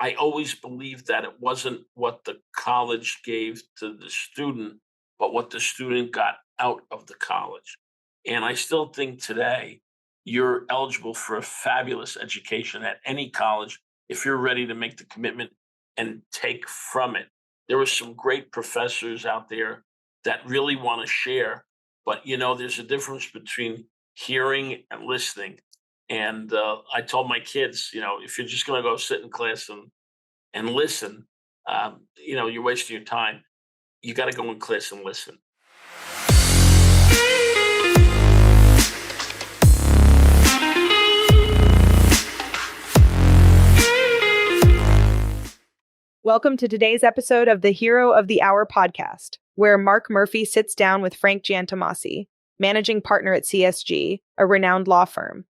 I always believed that it wasn't what the college gave to the student, but what the student got out of the college. And I still think today you're eligible for a fabulous education at any college if you're ready to make the commitment and take from it. There are some great professors out there that really want to share, but there's a difference between hearing and listening. And I told my kids, if you're just going to go sit in class and listen, you're wasting your time. You got to go in class and listen. Welcome to today's episode of the Hero of the Hour podcast, where Mark Murphy sits down with Frank Giantomasi, managing partner at CSG, a renowned law firm.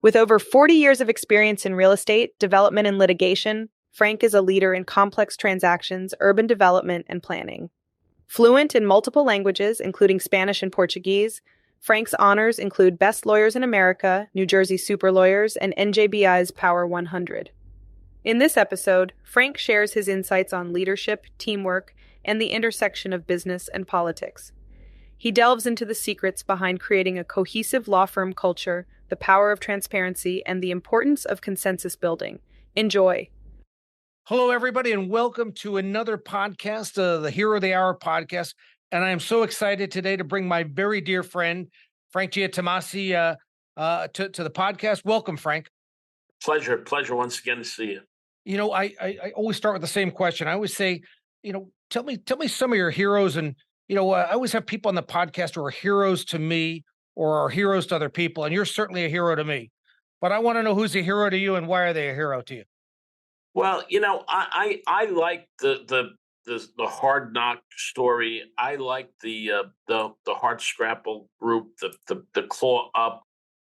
With over 40 years of experience in real estate, development, and litigation, Frank is a leader in complex transactions, urban development, and planning. Fluent in multiple languages, including Spanish and Portuguese, Frank's honors include Best Lawyers in America, New Jersey Super Lawyers, and NJBIZ Power 100. In this episode, Frank shares his insights on leadership, teamwork, and the intersection of business and politics. He delves into the secrets behind creating a cohesive law firm culture, the power of transparency, and the importance of consensus building. Enjoy. Hello, everybody, and welcome to another podcast, the Hero of the Hour podcast. And I am so excited today to bring my very dear friend, Frank Giantomasi, to the podcast. Welcome, Frank. Pleasure once again to see you. I always start with the same question. I always say, tell me some of your heroes. And, I always have people on the podcast who are heroes to me or are heroes to other people. And you're certainly a hero to me. But I want to know who's a hero to you and why are they a hero to you? Well, I like the hard knock story. I like the hard scrapple group, the claw up,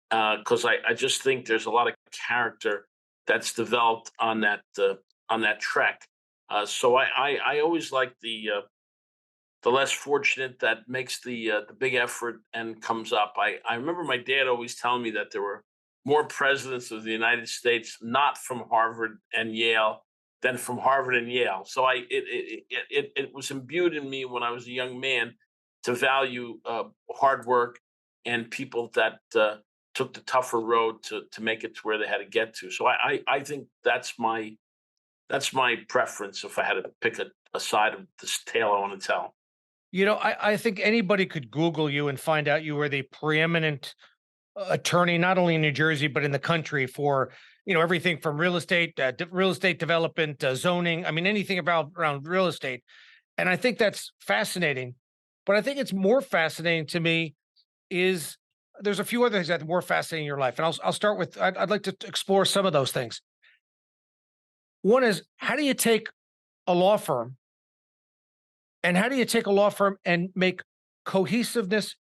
because I just think there's a lot of character that's developed on that trek. So I always like the less fortunate that makes the big effort and comes up. I remember my dad always telling me that there were more presidents of the United States not from Harvard and Yale than from Harvard and Yale. So it was imbued in me when I was a young man to value hard work and people that took the tougher road to make it to where they had to get to. So I think that's my preference if I had to pick a side of this tale I want to tell. I think anybody could Google you and find out you were the preeminent attorney, not only in New Jersey, but in the country for, everything from real estate, real estate development, zoning. I mean, anything around real estate. And I think that's fascinating. But I think it's more fascinating to me is there's a few other things that are more fascinating in your life. And I'll start with, I'd like to explore some of those things. One is, how do you take a law firm and make cohesiveness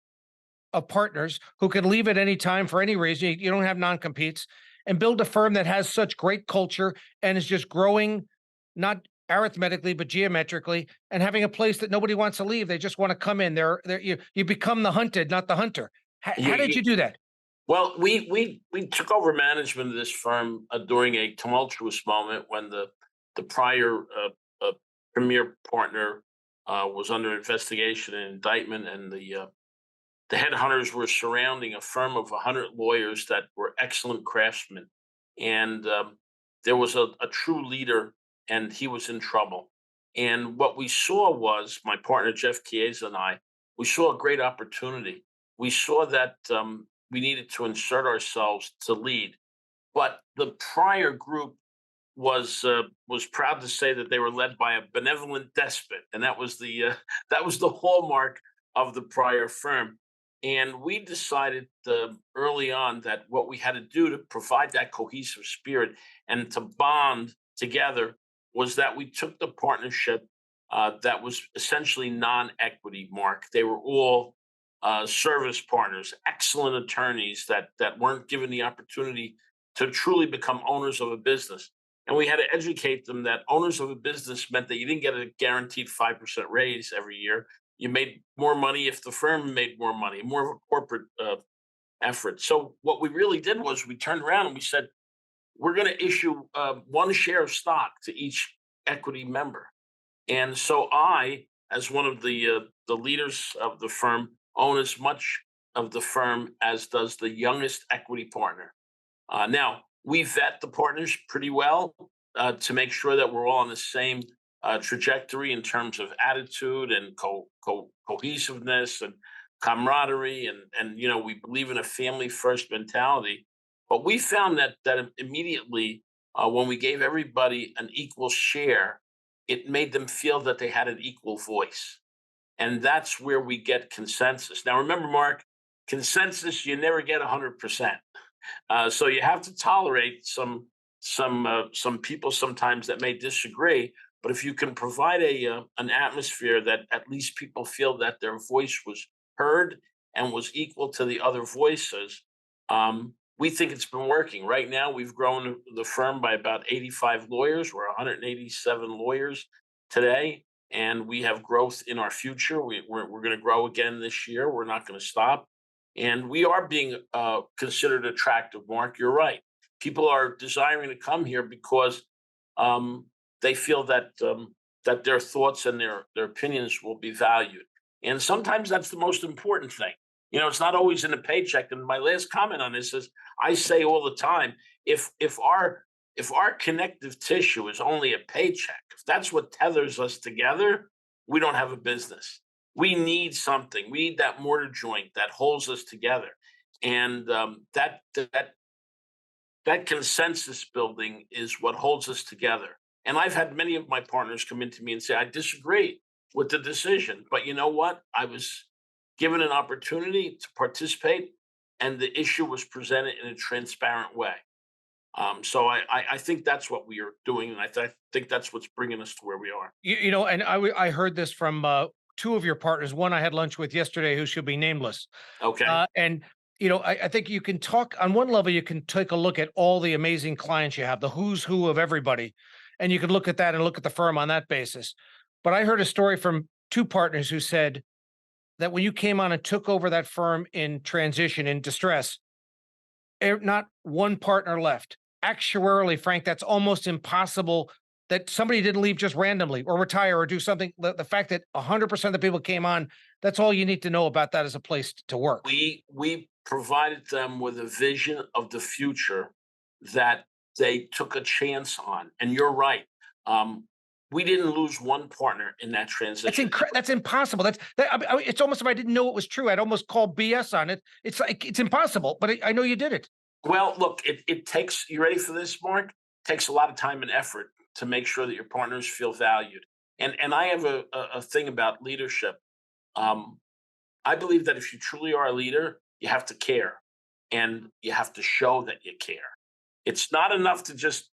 of partners who can leave at any time for any reason? You don't have non-competes, and build a firm that has such great culture and is just growing, not arithmetically, but geometrically, and having a place that nobody wants to leave. They just want to come in. You become the hunted, not the hunter. How did you do that? Well, we took over management of this firm during a tumultuous moment when the prior premier partner was under investigation and indictment, and the headhunters were surrounding a firm of 100 lawyers that were excellent craftsmen, and there was a true leader, and he was in trouble. And what we saw was, my partner Jeff Chiesa and I, we saw a great opportunity. We saw that we needed to insert ourselves to lead, but the prior group was proud to say that they were led by a benevolent despot, and that was the hallmark of the prior firm. And we decided early on that what we had to do to provide that cohesive spirit and to bond together was that we took the partnership that was essentially non-equity, Mark. They were all service partners, excellent attorneys that weren't given the opportunity to truly become owners of a business. And we had to educate them that owners of a business meant that you didn't get a guaranteed 5% raise every year. You made more money if the firm made more money, more of a corporate effort. So what we really did was we turned around and we said, we're going to issue 1 share of stock to each equity member. And so I, as one of the leaders of the firm, own as much of the firm as does the youngest equity partner. Now, we vet the partners pretty well to make sure that we're all on the same trajectory in terms of attitude and cohesiveness and camaraderie, and we believe in a family first mentality. But we found that immediately, when we gave everybody an equal share, it made them feel that they had an equal voice, and that's where we get consensus. Now, remember, Mark, consensus you never get 100%. So you have to tolerate some people sometimes that may disagree. But if you can provide an atmosphere that at least people feel that their voice was heard and was equal to the other voices, we think it's been working. Right now, we've grown the firm by about 85 lawyers. We're 187 lawyers today, and we have growth in our future. We're going to grow again this year. We're not going to stop. And we are being considered attractive, Mark. You're right. People are desiring to come here because they feel that that their thoughts and their opinions will be valued. And sometimes that's the most important thing. It's not always in a paycheck. And my last comment on this is, I say all the time, if our connective tissue is only a paycheck, if that's what tethers us together, we don't have a business. We need something. We need that mortar joint that holds us together, and that consensus building is what holds us together. And I've had many of my partners come into me and say, I disagree with the decision, but you know what? I was given an opportunity to participate, and the issue was presented in a transparent way. So I think that's what we are doing, and I think that's what's bringing us to where we are. And I heard this from 2 of your partners. One I had lunch with yesterday, who should be nameless. Okay. And I think you can talk on one level. You can take a look at all the amazing clients you have, the who's who of everybody, and you can look at that and look at the firm on that basis. But I heard a story from 2 partners who said that when you came on and took over that firm in transition, in distress, not one partner left. Actuarially, Frank, that's almost impossible that somebody didn't leave just randomly or retire or do something. The fact that 100% of the people came on, that's all you need to know about that as a place to work. We provided them with a vision of the future that they took a chance on. And you're right. We didn't lose one partner in that transition. That's impossible. It's almost, if I didn't know it was true, I'd almost call BS on it. It's like, it's impossible, but I know you did it. Well, look, it takes, you ready for this, Mark? It takes a lot of time and effort to make sure that your partners feel valued. And I have a thing about leadership. I believe that if you truly are a leader, you have to care, and you have to show that you care. It's not enough to just,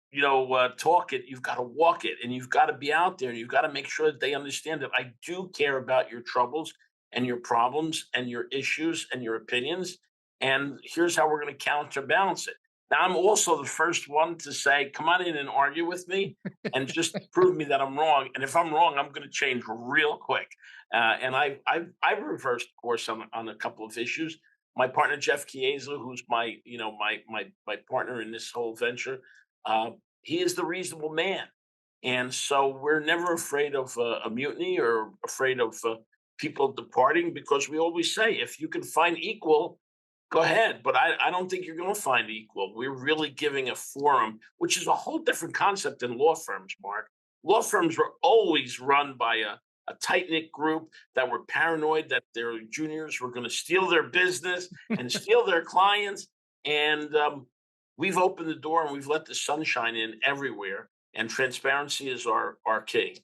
talk it. You've got to walk it, and you've got to be out there, and you've got to make sure that they understand that I do care about your troubles and your problems and your issues and your opinions. And here's how we're going to counterbalance it. Now, I'm also the first one to say, come on in and argue with me and just prove me that I'm wrong. And if I'm wrong, I'm going to change real quick. And I've reversed course on a couple of issues. My partner, Jeff Chiesa, who's my partner in this whole venture, he is the reasonable man. And so we're never afraid of a mutiny or afraid of people departing, because we always say, if you can find equal, go ahead. But I don't think you're going to find equal. We're really giving a forum, which is a whole different concept than law firms, Mark. Law firms were always run by a tight-knit group that were paranoid that their juniors were going to steal their business and steal their clients. And we've opened the door and we've let the sunshine in everywhere. And transparency is our key.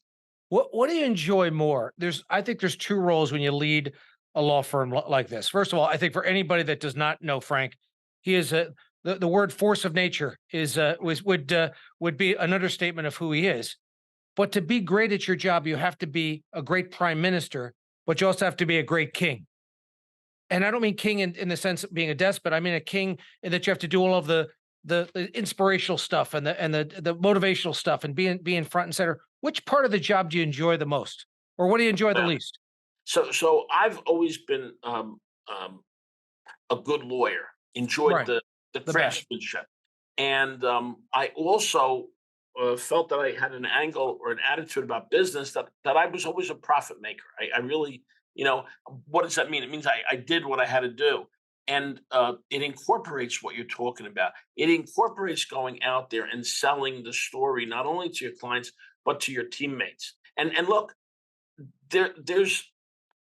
What do you enjoy more? I think there's 2 roles when you lead a law firm like this. First of all, I think for anybody that does not know Frank, he is the word force of nature would be an understatement of who he is. But to be great at your job, you have to be a great prime minister, but you also have to be a great king. And I don't mean king in the sense of being a despot. I mean a king in that you have to do all of the inspirational stuff and the motivational stuff and being front and center. Which part of the job do you enjoy the most, or what do you enjoy the least? So I've always been a good lawyer. Enjoyed Right. the craftsmanship. And I also felt that I had an angle or an attitude about business that I was always a profit maker. I really, what does that mean? It means I did what I had to do. And it incorporates what you're talking about. It incorporates going out there and selling the story, not only to your clients, but to your teammates. And look, there's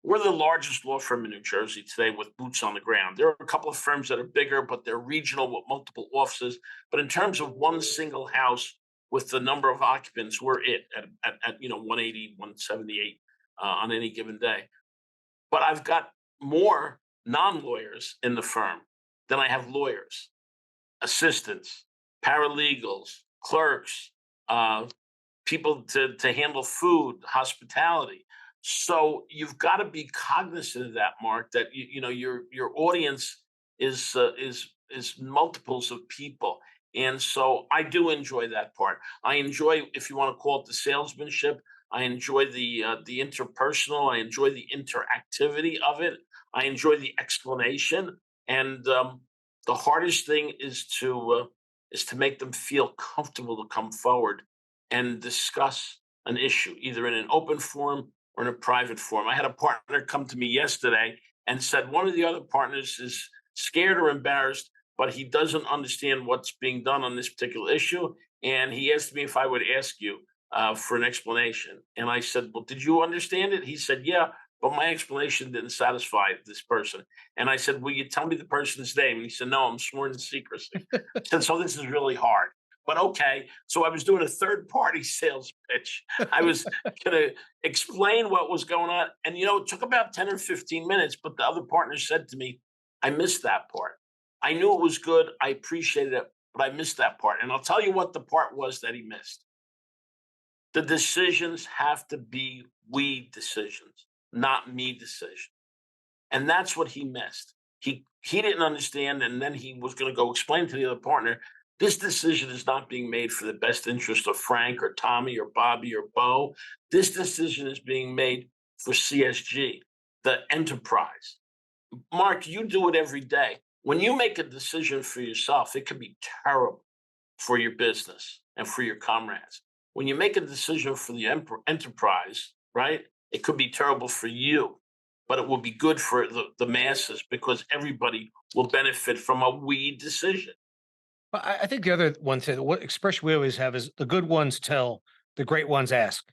we're the largest law firm in New Jersey today with boots on the ground. There are a couple of firms that are bigger, but they're regional with multiple offices. But in terms of one single house with the number of occupants, we're it at 180, 178 on any given day. But I've got more non-lawyers in the firm than I have lawyers, assistants, paralegals, clerks, people to handle food, hospitality. So you've got to be cognizant of that, Mark. That your audience is multiples of people, and so I do enjoy that part. I enjoy, if you want to call it the salesmanship. I enjoy the interpersonal. I enjoy the interactivity of it. I enjoy the explanation, and the hardest thing is to make them feel comfortable to come forward and discuss an issue, either in an open forum or in a private forum. I had a partner come to me yesterday and said one of the other partners is scared or embarrassed, but he doesn't understand what's being done on this particular issue. And he asked me if I would ask you for an explanation. And I said, well, did you understand it? He said, yeah, but my explanation didn't satisfy this person. And I said, will you tell me the person's name? And he said, no, I'm sworn to secrecy. I said, so this is really hard. But okay, so I was doing a third party sales pitch. I was going to explain what was going on. And, it took about 10 or 15 minutes, but the other partner said to me, I missed that part. I knew it was good. I appreciated it, but I missed that part. And I'll tell you what the part was that he missed. The decisions have to be we decisions, not me decisions. And that's what he missed. He didn't understand. And then he was going to go explain to the other partner, this decision is not being made for the best interest of Frank or Tommy or Bobby or Bo. This decision is being made for CSG, the enterprise. Mark, you do it every day. When you make a decision for yourself, it can be terrible for your business and for your comrades. When you make a decision for the enterprise, right, it could be terrible for you, but it will be good for the masses because everybody will benefit from a we decision. I think the other one thing, what expression we always have is the good ones tell, the great ones ask.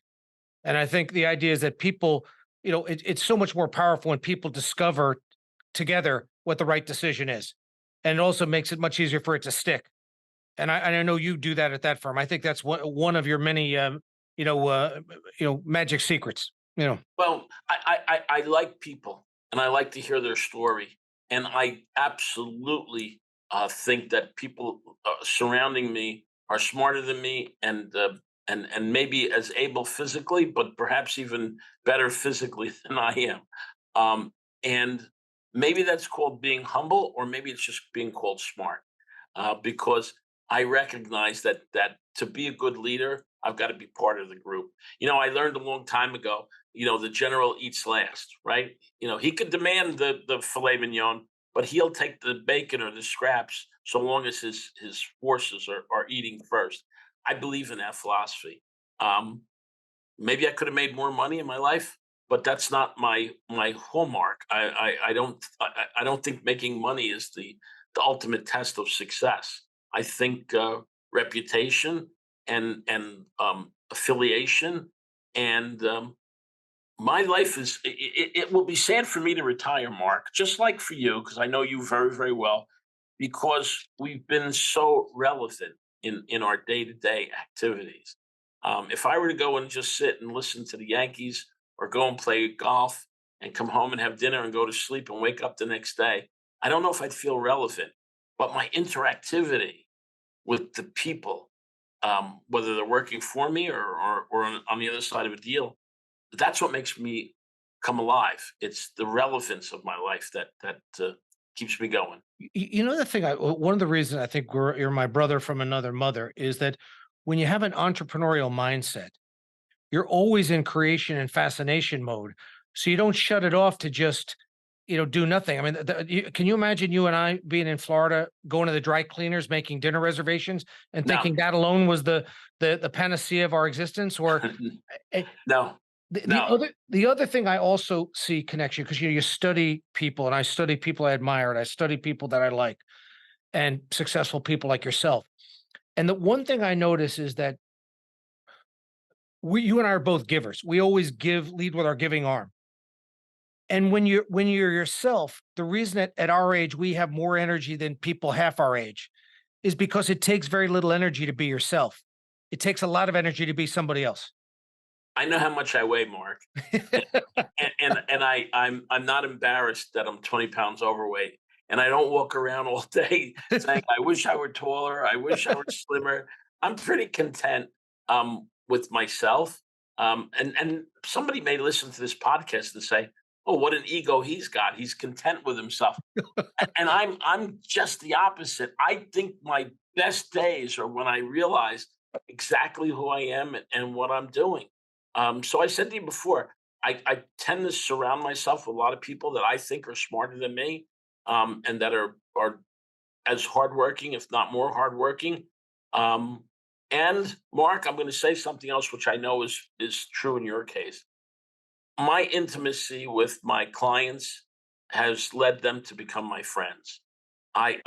And I think the idea is that people, it's so much more powerful when people discover together what the right decision is. And it also makes it much easier for it to stick. And I know you do that at that firm. I think that's one of your many, magic secrets. Well, I like people and I like to hear their story. And I absolutely think that people surrounding me are smarter than me and maybe as able physically, but perhaps even better physically than I am. And maybe that's called being humble, or maybe it's just being called smart. Because I recognize that to be a good leader, I've got to be part of the group. I learned a long time ago, the general eats last, right? He could demand the filet mignon, but he'll take the bacon or the scraps so long as his forces are eating first. I believe in that philosophy. Maybe I could have made more money in my life, but that's not my hallmark. I don't think making money is the ultimate test of success. I think reputation and affiliation and my life is it will be sad for me to retire, Mark, just like for you, because I know you very, very well, because we've been so relevant in our day-to-day activities. If I were to go and just sit and listen to the Yankees or go and play golf and come home and have dinner and go to sleep and wake up the next day, I don't know if I'd feel relevant. But my interactivity with the people, whether they're working for me or on the other side of a deal, that's what makes me come alive. It's the relevance of my life that keeps me going. The thing, one of the reasons I think you're my brother from another mother is that when you have an entrepreneurial mindset, you're always in creation and fascination mode. So you don't shut it off to just do nothing. I mean, can you imagine you and I being in Florida, going to the dry cleaners, making dinner reservations, and No, thinking that alone was the panacea of our existence? Or eh, no, the no. other thing I also see connection, because you study people, and I study people I admire, and I study people that I like, and successful people like yourself. And the one thing I notice is that you and I are both givers. We always lead with our giving arm. And when you're yourself, the reason at our age we have more energy than people half our age is because it takes very little energy to be yourself. It takes a lot of energy to be somebody else. I know how much I weigh, Mark, and I'm not embarrassed that I'm 20 pounds overweight, and I don't walk around all day saying, "I wish I were taller. I wish I were slimmer." I'm pretty content with myself. And somebody may listen to this podcast and say, "Oh, what an ego he's got. He's content with himself." And I'm just the opposite. I think my best days are when I realize exactly who I am and what I'm doing. So I said to you before, I tend to surround myself with a lot of people that I think are smarter than me, and that are as hardworking, if not more hardworking. Um, and Mark, I'm going to say something else, which I know is true in your case. My intimacy with my clients has led them to become my friends. I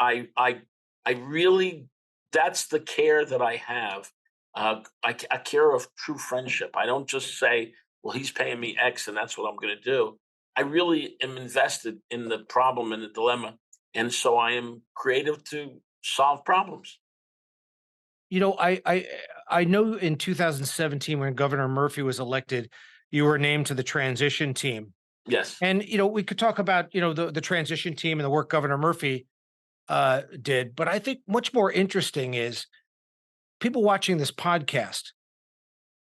really, that's the care that I have. I care of true friendship. I don't just say, well, he's paying me X and that's what I'm going to do. I really am invested in the problem and the dilemma. And so I am creative to solve problems. I know in 2017 when Governor Murphy was elected, you were named to the transition team. Yes. And we could talk about the transition team and the work Governor Murphy did, but I think much more interesting is people watching this podcast.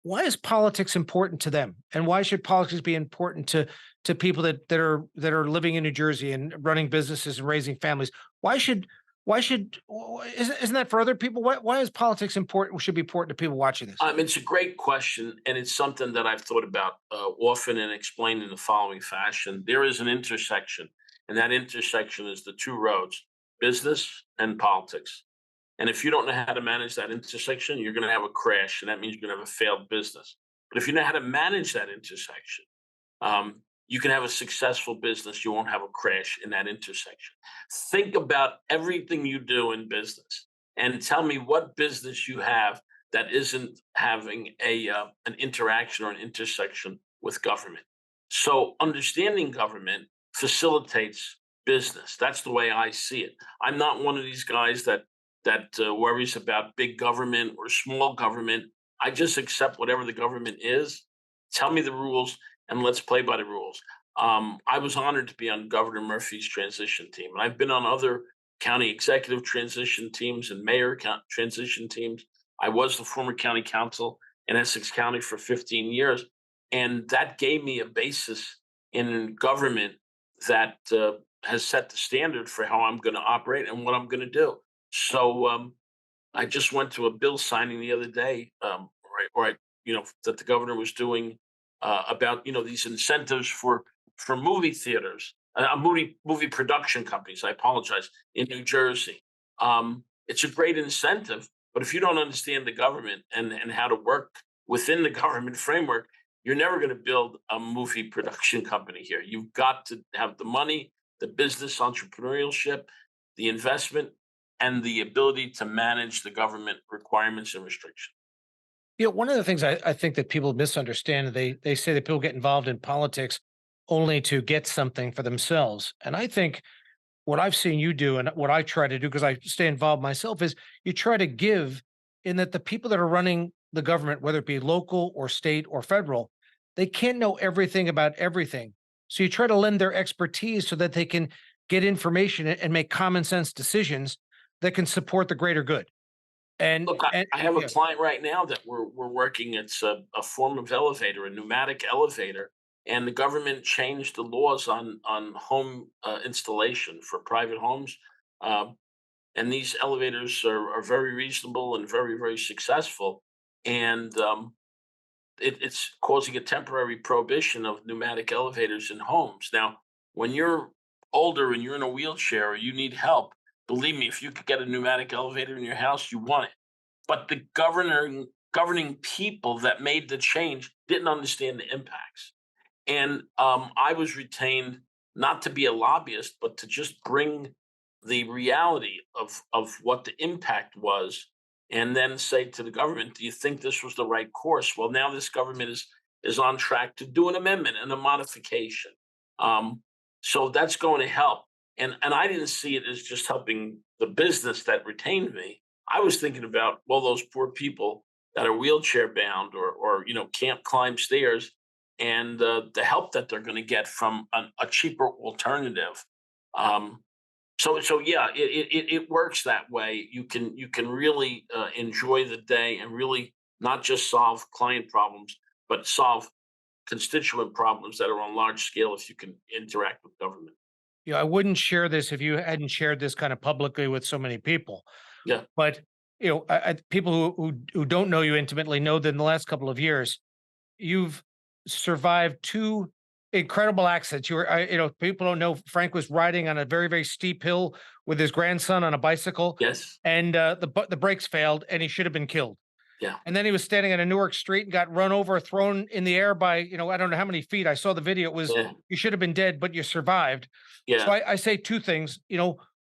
Why is politics important to them, and why should politics be important to people that are living in New Jersey and running businesses and raising families? Why should isn't that for other people? Why is politics important? Should be important to people watching this? It's a great question, and it's something that I've thought about often and explained in the following fashion. There is an intersection, and that intersection is the two roads, business and politics. And if you don't know how to manage that intersection, you're going to have a crash, and that means you're going to have a failed business. But if you know how to manage that intersection, you can have a successful business. You won't have a crash in that intersection. Think about everything you do in business, and tell me what business you have that isn't having an interaction or an intersection with government. So understanding government facilitates business. That's the way I see it. I'm not one of these guys that worries about big government or small government. I just accept whatever the government is. Tell me the rules, and let's play by the rules. I was honored to be on Governor Murphy's transition team, and I've been on other county executive transition teams and mayor transition teams. I was the former county council in Essex County for 15 years, and that gave me a basis in government that has set the standard for how I'm going to operate and what I'm going to do. So I just went to a bill signing the other day, that the governor was doing about these incentives for movie theaters, movie production companies. I apologize, in New Jersey. It's a great incentive, but if you don't understand the government and how to work within the government framework, you're never going to build a movie production company here. You've got to have the money, the business entrepreneurship, the investment, and the ability to manage the government requirements and restrictions. One of the things I think that people misunderstand, they say that people get involved in politics only to get something for themselves. And I think what I've seen you do and what I try to do, because I stay involved myself, is you try to give in that the people that are running the government, whether it be local or state or federal, they can't know everything about everything. So you try to lend their expertise so that they can get information and make common sense decisions that can support the greater good. And Look, and I have a yeah, client right now that we're working. It's a form of elevator, a pneumatic elevator, and the government changed the laws on home installation for private homes. Um, and these elevators are very reasonable and very successful. And it's causing a temporary prohibition of pneumatic elevators in homes. Now, when you're older and you're in a wheelchair or you need help, believe me, if you could get a pneumatic elevator in your house, you want it. But the governing people that made the change didn't understand the impacts. And I was retained not to be a lobbyist, but to just bring the reality of what the impact was, and then say to the government, "Do you think this was the right course?" Well, now this government is on track to do an amendment and a modification. Um, so that's going to help. And I didn't see it as just helping the business that retained me. I was thinking about, well, those poor people that are wheelchair bound or can't climb stairs, and the help that they're going to get from a cheaper alternative. Um, so yeah, it works that way. You can really enjoy the day and really not just solve client problems, but solve constituent problems that are on large scale if you can interact with government. I wouldn't share this if you hadn't shared this kind of publicly with so many people. Yeah. But people who don't know you intimately know that in the last couple of years, you've survived two incredible accidents. People don't know Frank was riding on a very, very steep hill with his grandson on a bicycle, Yes. and the brakes failed, and he should have been killed. Yeah. And then he was standing on a Newark street and got run over, thrown in the air by, I don't know how many feet. I saw the video. It was, Yeah. you should have been dead, but you survived. So Yeah. I say two things,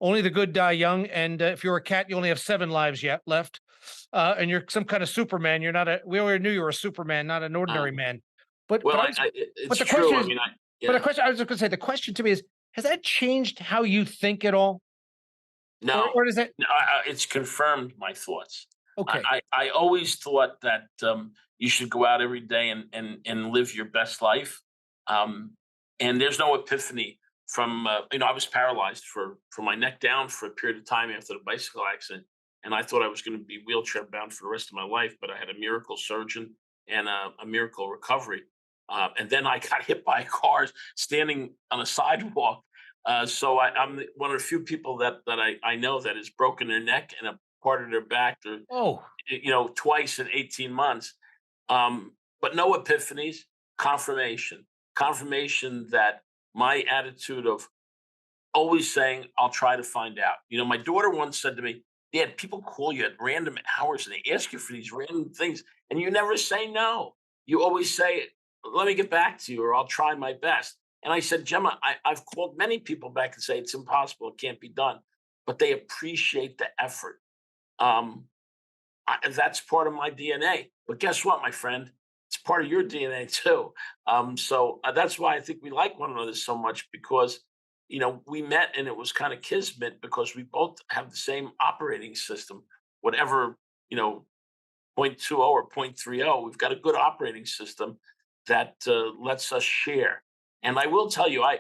only the good die young. And if you're a cat, you only have 7 lives yet left. And you're some kind of Superman. We already knew you were a Superman, not an ordinary Um, man. But, well, but I was, it's but the true. question I is, mean, but the yeah. question I was just going to say, the question to me is, has that changed how you think at all? No, Or does that, no, it's confirmed my thoughts. okay. I always thought that you should go out every day and live your best life. Um, and there's no epiphany from I was paralyzed from my neck down for a period of time after the bicycle accident, and I thought I was going to be wheelchair bound for the rest of my life. But I had a miracle surgeon and a miracle recovery. And then I got hit by cars standing on a sidewalk. So I'm one of the few people that I know that has broken their neck and a part of their back, or Oh, twice in 18 months. But no epiphanies, confirmation that my attitude of always saying, I'll try to find out. My daughter once said to me, Dad, people call you at random hours and they ask you for these random things, and you never say no. You always say, let me get back to you, or I'll try my best. And I said, Gemma, I've called many people back and say it's impossible, it can't be done, but they appreciate the effort. Um, that's part of my DNA. But guess what, my friend? It's part of your DNA too. So that's why I think we like one another so much, because we met and it was kind of kismet because we both have the same operating system. Whatever point 0.20 or 0.30, we've got a good operating system that lets us share. And I will tell you, I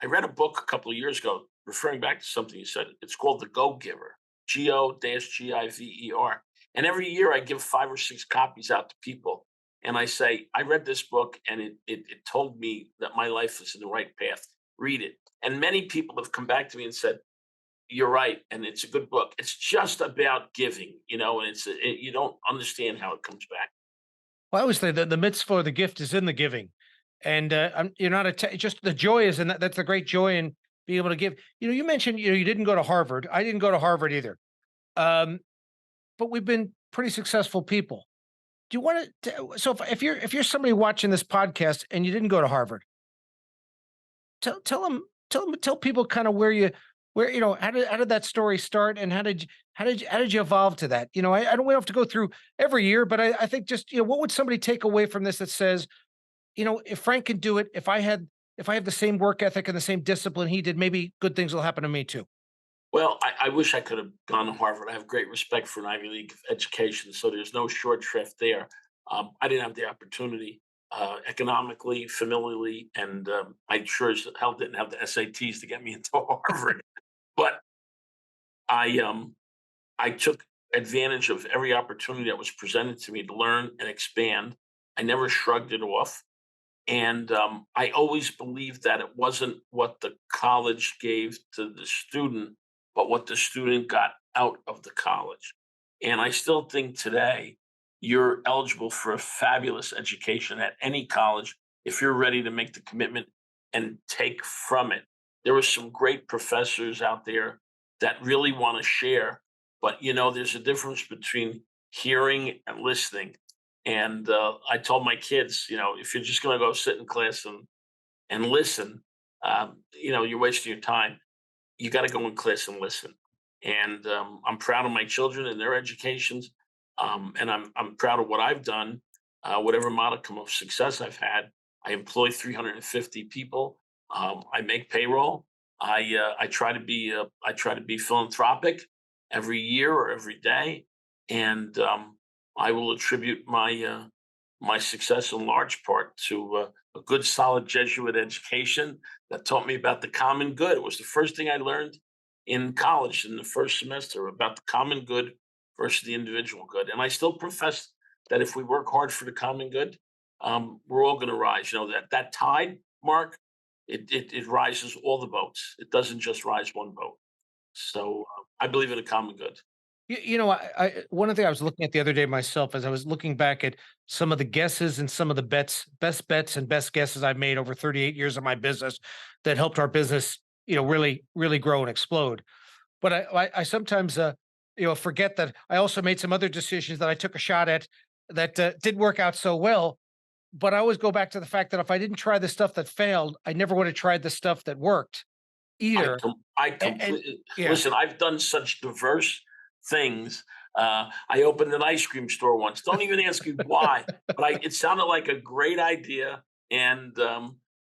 read a book a couple of years ago referring back to something you said. It's called The Go Giver, GO-GIVER. And every year I give 5 or 6 copies out to people. And I say, I read this book and it told me that my life is in the right path. Read it. And many people have come back to me and said, you're right. And it's a good book. It's just about giving, and you don't understand how it comes back. well, I always say that the mitzvah or the gift is in the giving. And you're not just the joy is in that. That's the great joy in being able to give. You mentioned, you didn't go to Harvard. I didn't go to Harvard either. Um, but we've been pretty successful people. Do you want to? So if you're somebody watching this podcast and you didn't go to Harvard, tell people kind of how did that story start, and how did you evolve to that? I don't have to go through every year, but I think just what would somebody take away from this that says, if Frank can do it, if I have the same work ethic and the same discipline he did, maybe good things will happen to me too. Well, I wish I could have gone to Harvard. I have great respect for an Ivy League education, so there's no short shrift there. I didn't have the opportunity economically, familially, and I sure as hell didn't have the SATs to get me into Harvard. But I took advantage of every opportunity that was presented to me to learn and expand. I never shrugged it off. And I always believed that it wasn't what the college gave to the student, but what the student got out of the college. And I still think today you're eligible for a fabulous education at any college if you're ready to make the commitment and take from it. there are some great professors out there that really want to share, but there's a difference between hearing and listening. And I told my kids, if you're just going to go sit in class and listen, you're wasting your time. You got to go in class and listen. And I'm proud of my children and their educations, and I'm proud of what I've done. Whatever modicum of success I've had, I employ 350 people. I make payroll. I try to be philanthropic every year or every day, and I will attribute my success in large part to a good, solid Jesuit education that taught me about the common good. It was the first thing I learned in college in the first semester about the common good versus the individual good. And I still profess that if we work hard for the common good, we're all going to rise. That tide, Mark, it rises all the boats. It doesn't just rise one boat. So I believe in a common good. One of the things I was looking at the other day myself, as I was looking back at some of the guesses and some of the best bets and best guesses I've made over 38 years of my business that helped our business, really, really grow and explode. But I sometimes, forget that I also made some other decisions that I took a shot at that didn't work out so well. But I always go back to the fact that if I didn't try the stuff that failed, I never would have tried the stuff that worked either. I And completely yeah, listen. I've done such diverse things. I opened an ice cream store once. Don't even ask me why, but it sounded like a great idea, and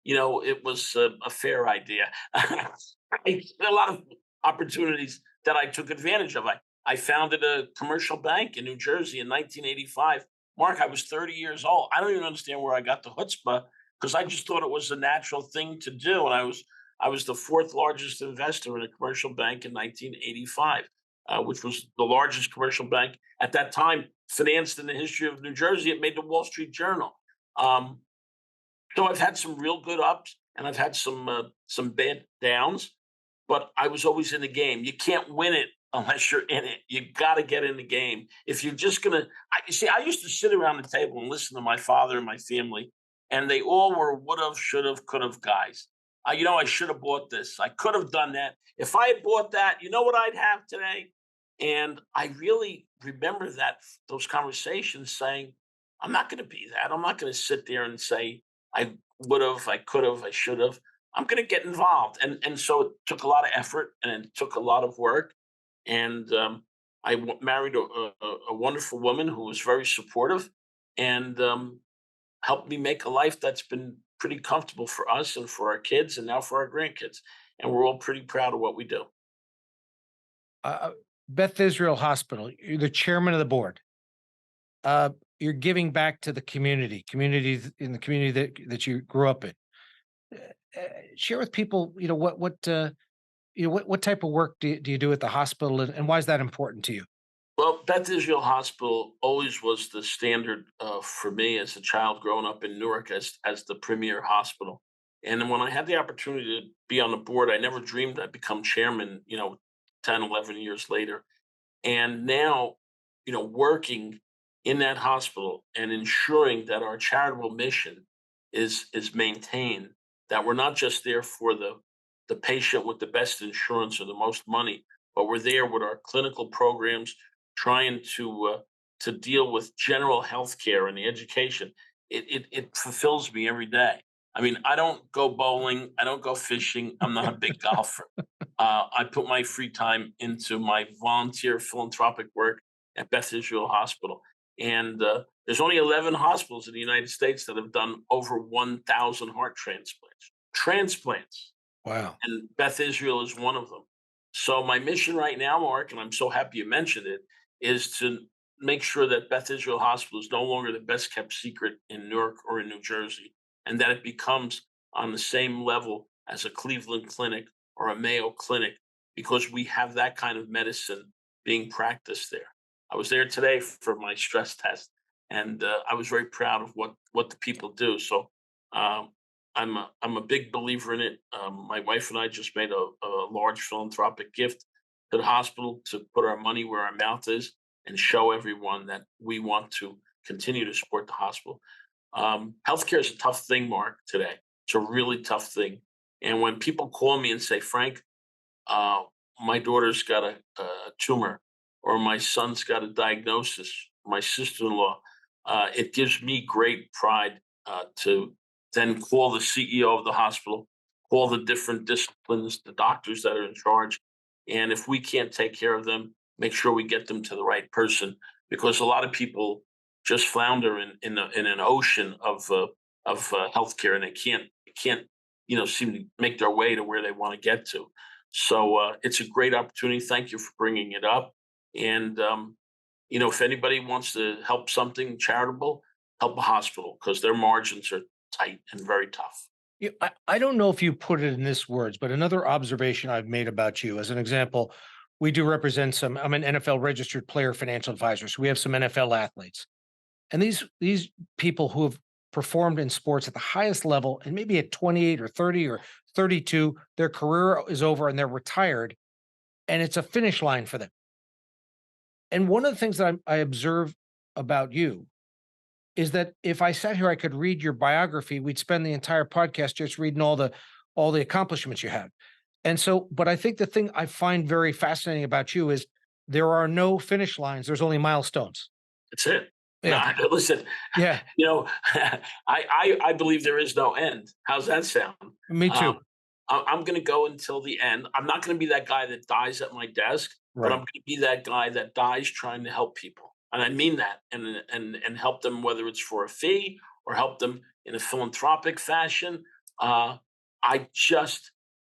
it was a fair idea. A lot of opportunities that I took advantage of. I founded a commercial bank in New Jersey in 1985. Mark, I was 30 years old. I don't even understand where I got the chutzpah because I just thought it was a natural thing to do, and I was the fourth largest investor in a commercial bank in 1985, which was the largest commercial bank at that time, financed in the history of New Jersey. It made the Wall Street Journal. Um, so I've had some real good ups, and I've had some bad downs, but I was always in the game. You can't win it unless you're in it. You got to get in the game. If you're just gonna, you see, I used to sit around the table and listen to my father and my family, and they all were would have, should have, could have guys. I should have bought this. I could have done that. If I had bought that, you know what I'd have today? And I really remember those conversations saying, I'm not going to be that. I'm not going to sit there and say, I would have, I could have, I should have. I'm going to get involved. And so it took a lot of effort and it took a lot of work. And married a wonderful woman who was very supportive and helped me make a life that's been pretty comfortable for us and for our kids and now for our grandkids. And we're all pretty proud of what we do. uh, Beth Israel Hospital, you're the chairman of the board. You're giving back to the communities in the community that you grew up in. Share with people, what type of work do you do at the hospital, and why is that important to you? Well, Beth Israel Hospital always was the standard for me as a child growing up in Newark as the premier hospital. And then when I had the opportunity to be on the board, I never dreamed I'd become chairman, 10, 11 years later. And now, working in that hospital and ensuring that our charitable mission is maintained, that we're not just there for the patient with the best insurance or the most money, but we're there with our clinical programs, trying to deal with general health care and the education. It fulfills me every day. I mean, I don't go bowling, I don't go fishing, I'm not a big golfer. I put my free time into my volunteer philanthropic work at Beth Israel Hospital. And there's only 11 hospitals in the United States that have done over 1,000 heart transplants. Transplants. Wow. And Beth Israel is one of them. So my mission right now, Mark, and I'm so happy you mentioned it, is to make sure that Beth Israel Hospital is no longer the best kept secret in Newark or in New Jersey, and that it becomes on the same level as a Cleveland Clinic or a Mayo Clinic, because we have that kind of medicine being practiced there. I was there today for my stress test, and I was very proud of what the people do. So um, I'm a big believer in it. My wife and I just made a large philanthropic gift to the hospital to put our money where our mouth is and show everyone that we want to continue to support the hospital. Healthcare is a tough thing, Mark. Today, it's a really tough thing. And when people call me and say, Frank, my daughter's got a tumor, or my son's got a diagnosis, my sister-in-law, it gives me great pride to then call the CEO of the hospital, call the different disciplines, the doctors that are in charge. And if we can't take care of them, make sure we get them to the right person, because a lot of people just flounder in an ocean of healthcare, and they can't seem to make their way to where they want to get to. So it's a great opportunity. Thank you for bringing it up. And if anybody wants to help something charitable, help a hospital, because their margins are tight and very tough. I don't know if you put it in this words, but another observation I've made about you, as an example, we do represent I'm an NFL registered player financial advisor. So we have some NFL athletes. And these people who have performed in sports at the highest level, and maybe at 28 or 30 or 32, their career is over and they're retired, and it's a finish line for them. And one of the things that I observe about you is that if I sat here, I could read your biography. We'd spend the entire podcast just reading all the accomplishments you have. And so, but I think the thing I find very fascinating about you is there are no finish lines. There's only milestones. That's it. Yeah. No, listen, Yeah. I believe there is no end. How's that sound? Me too. I'm going to go until the end. I'm not going to be that guy that dies at my desk, but I'm going to be that guy that dies trying to help people. And I mean that, and help them, whether it's for a fee or help them in a philanthropic fashion.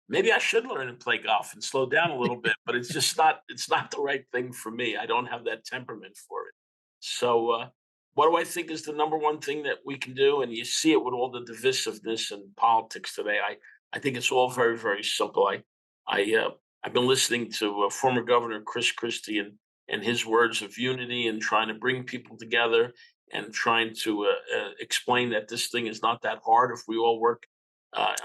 Maybe I should learn to play golf and slow down a little bit, but it's not the right thing for me. I don't have that temperament for it. So what do I think is the number one thing that we can do? And you see it with all the divisiveness in politics today. I think it's all very, very simple. I've been listening to former Governor Chris Christie and his words of unity, and trying to bring people together, and trying to explain that this thing is not that hard if we all work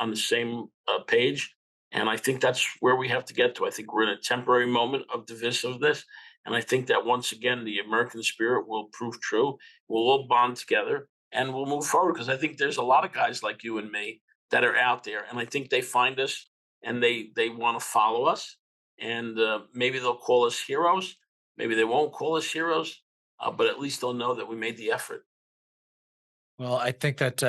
on the same page. And I think that's where we have to get to. I think we're in a temporary moment of divisiveness. And I think that once again, the American spirit will prove true. We'll all bond together and we'll move forward, because I think there's a lot of guys like you and me that are out there. And I think they find us and they want to follow us. And maybe they'll call us heroes. Maybe they won't call us heroes, but at least they'll know that we made the effort. Well, I think that,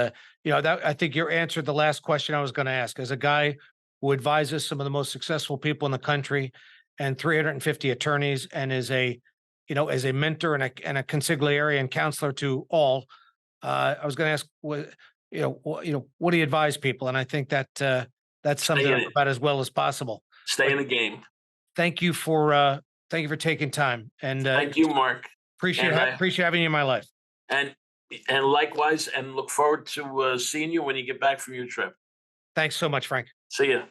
I think you answered the last question I was going to ask. As a guy who advises some of the most successful people in the country and 350 attorneys, and is as a mentor and a consigliere and counselor to all, I was going to ask, what do you advise people? And I think that that's something about as well as possible. Stay in the game. Thank you for taking time. And thank you, Mark. Appreciate having you in my life. And likewise, and look forward to seeing you when you get back from your trip. Thanks so much, Frank. See ya.